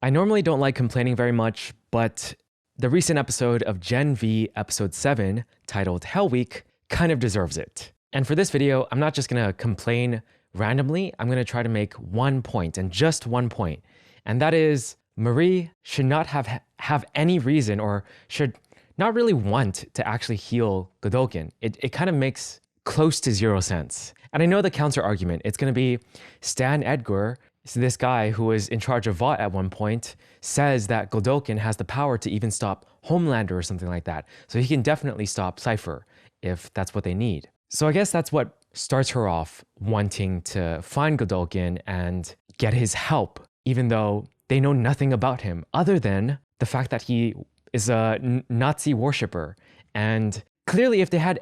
I normally don't like complaining very much, but the recent episode of Gen V episode 7, titled Hell Week, kind of deserves it. And for this video, I'm not just gonna complain randomly, I'm gonna try to make one point, and just one point. And that is, Marie should not have any reason, or should not really want to actually heal Godolkin. It kind of makes close to zero sense. And I know the counter argument, it's gonna be Stan Edgar, so this guy who was in charge of Vought at one point, says that Godolkin has the power to even stop Homelander or something like that. So he can definitely stop Cypher if that's what they need. So I guess that's what starts her off wanting to find Godolkin and get his help, even though they know nothing about him other than the fact that he is a Nazi worshiper. And clearly if they had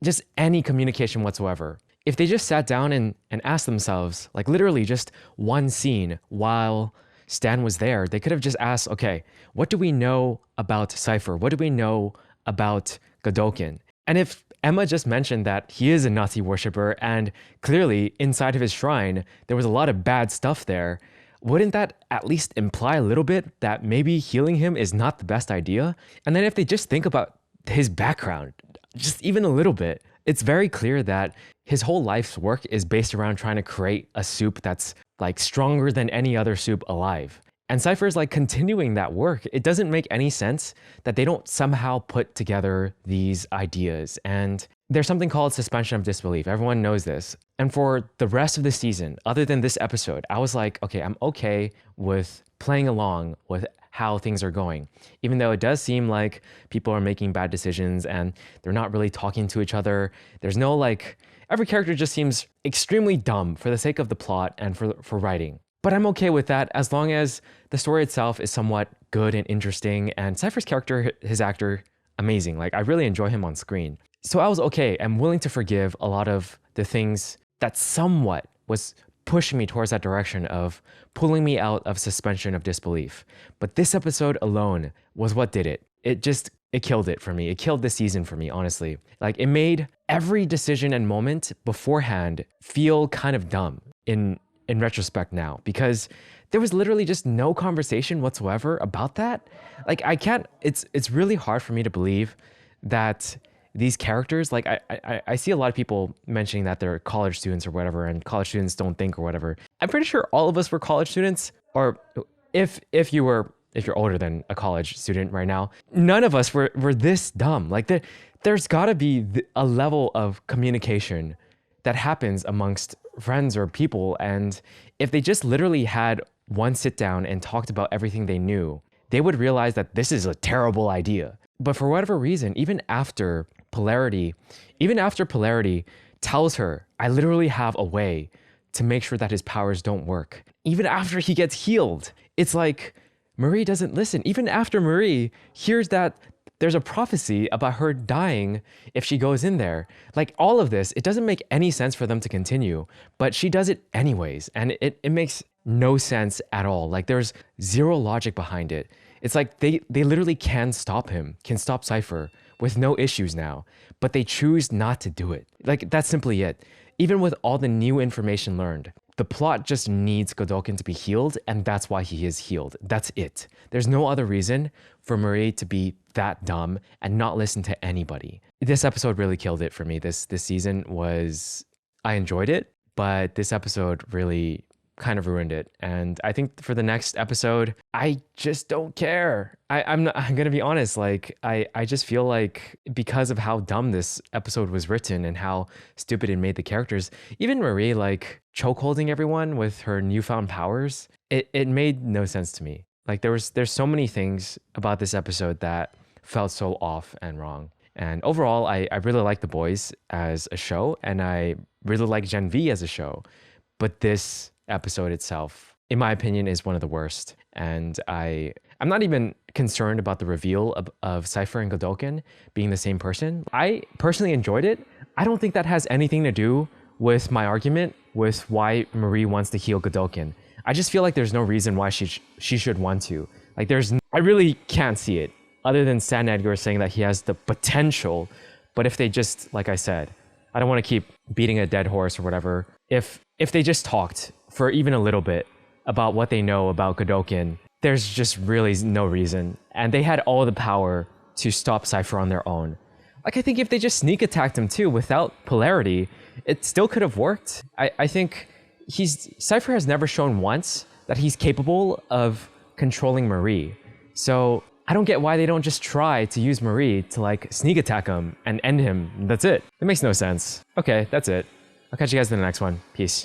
just any communication whatsoever, if they just sat down and asked themselves, like literally just one scene while Stan was there, they could have just asked, okay, what do we know about Cypher? What do we know about Godolkin? And if Emma just mentioned that he is a Nazi worshiper and clearly inside of his shrine, there was a lot of bad stuff there, wouldn't that at least imply a little bit that maybe healing him is not the best idea? And then if they just think about his background, just even a little bit, it's very clear that his whole life's work is based around trying to create a soup that's like stronger than any other soup alive. And Cypher is like continuing that work. It doesn't make any sense that they don't somehow put together these ideas. And there's something called suspension of disbelief. Everyone knows this. And for the rest of the season, other than this episode, I was like, okay, I'm okay with playing along with how things are going, even though it does seem like people are making bad decisions and they're not really talking to each other. There's no every character just seems extremely dumb for the sake of the plot and for writing. But I'm okay with that as long as the story itself is somewhat good and interesting, and Cypher's character, his actor, amazing. Like I really enjoy him on screen. So I was okay. I'm willing to forgive a lot of the things that somewhat was pushing me towards that direction of pulling me out of suspension of disbelief. But this episode alone was what did it. It killed it for me. It killed this season for me, honestly. Like it made every decision and moment beforehand feel kind of dumb in retrospect now, because there was literally just no conversation whatsoever about that. Like it's really hard for me to believe that these characters, like I see a lot of people mentioning that they're college students or whatever, and college students don't think or whatever. I'm pretty sure all of us were college students, or if you're older than a college student right now, none of us were this dumb. Like there's gotta be a level of communication that happens amongst friends or people. And if they just literally had one sit down and talked about everything they knew, they would realize that this is a terrible idea. But for whatever reason, even after Polarity tells her, I literally have a way to make sure that his powers don't work. Even after he gets healed, it's like Marie doesn't listen. Even after Marie hears that there's a prophecy about her dying if she goes in there. Like all of this, it doesn't make any sense for them to continue, but she does it anyways. And it makes no sense at all. Like there's zero logic behind it. It's like they literally can stop Cypher with no issues now, but they choose not to do it. Like that's simply it. Even with all the new information learned, the plot just needs Godolkin to be healed, and that's why he is healed. That's it. There's no other reason for Marie to be that dumb and not listen to anybody. This episode really killed it for me. This season I enjoyed it, but this episode really kind of ruined it. And I think for the next episode, I just don't care. I'm gonna be honest, like I just feel like because of how dumb this episode was written and how stupid it made the characters, even Marie like chokeholding everyone with her newfound powers, it made no sense to me. Like there's so many things about this episode that felt so off and wrong. And overall, I really like The Boys as a show, and I really like Gen V as a show. But this episode itself, in my opinion, is one of the worst. And I'm not even concerned about the reveal of Cypher and Godolkin being the same person. I personally enjoyed it. I don't think that has anything to do with my argument with why Marie wants to heal Godolkin. I just feel like there's no reason why she should want to. Like I really can't see it, other than Stan Edgar saying that he has the potential. But if they just, like I said, I don't want to keep beating a dead horse or whatever. If they just talked for even a little bit about what they know about Godolkin, there's just really no reason. And they had all the power to stop Cypher on their own. Like, I think if they just sneak attacked him too without polarity, it still could have worked. I think Cypher has never shown once that he's capable of controlling Marie. So I don't get why they don't just try to use Marie to like sneak attack him and end him. That's it. It makes no sense. Okay, that's it. I'll catch you guys in the next one. Peace.